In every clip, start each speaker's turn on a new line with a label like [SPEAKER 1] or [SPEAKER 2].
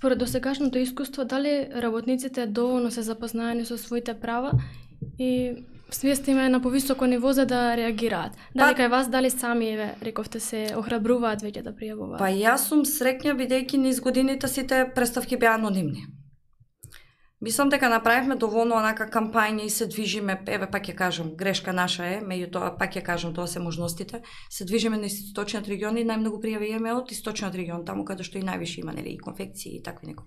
[SPEAKER 1] Според досегашното искуство, дали работниците доволно се запознаени со своите права и свеста им е на повисоко ниво за да реагираат? Дали кај вас, дали сами, рековте, се охрабруваат веќе да пријавуваат?
[SPEAKER 2] Па јас сум среќна бидејќи низ годините сите представки беа анонимни. Мислам дека направивме доволно онака кампања и се движиме, еве пак ја кажам, грешка наша е, меѓутоа пак ја кажам, тоа се можностите. Се движиме на источниот регион и најмногу пријави имаме од источниот регион, таму каде што и највише има, нели, и конфекции и такви некои.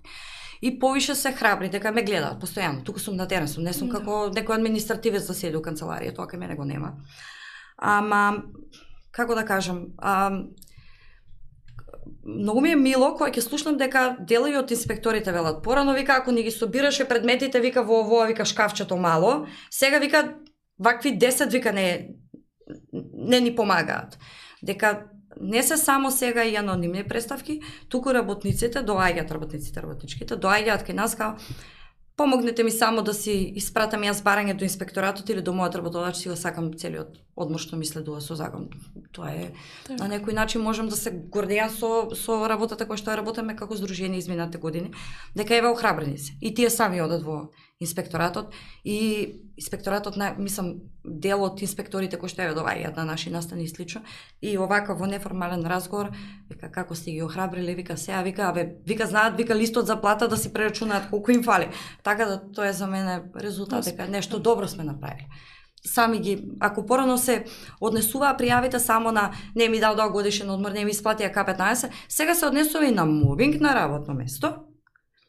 [SPEAKER 2] И повише се храбри дека ме гледаат постојано. Туку сум на терен, не сум како некој административец да седи у канцеларија, тоа кај мене го нема. Ама како да кажам, многу ми е мило кога ќе слушнам дека делови од инспекторите велат порано, вика, ако ни ги собираше предметите, вика, во овоа, вика, шкафчето мало, сега, вика, вакви 10, вика, не ни помагаат. Дека не се само сега и анонимни представки, туку работниците, работничките, доаѓаат кај нас, као, помогнете ми само да си испратам јас барање до инспекторатот или до мојот работодач, си го сакам целиот одмор што ми следува со закон. Тоа е, на некој начин можам да се гордеам со работата која што ја работиме како здружение изминатите години, дека еве охрабрени се. И тие сами одат во инспекторатот и инспекторатот, мислам, дел од инспекторите кои што еве доаѓаат на наши настани и слично, и овака во неформален разговор, вика, како сте ги охрабрили, вика, сега, вика, знаат, вика, листот за плата да си прерачунаат колку им фали. Така да тоа е за мене резултат, дека нешто добро сме направили. Сами ги, ако порано се однесуваа пријавите само на не ми дал годишен одмор, не ми исплатија К15, сега се однесува и на мобинг на работно место,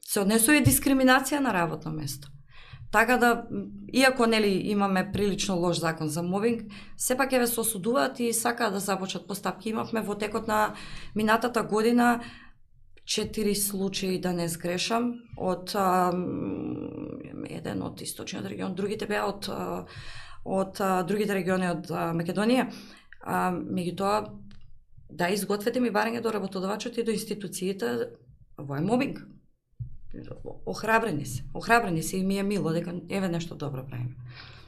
[SPEAKER 2] се однесува и дискриминација на работно место. Така да, иако нели имаме прилично лош закон за мобинг, сепак еве се осудуваат и сакаат да започнат постапки. Имавме во текот на минатата година 4 случаи, да не сгрешам, од еден од источниот регион, другите беа од другите региони од Македонија. Меѓутоа, да изгответе ми барање до работодавачот и до институциите, во е мобинг. Охрабрени се и ми е мило дека еве нешто добро правиме.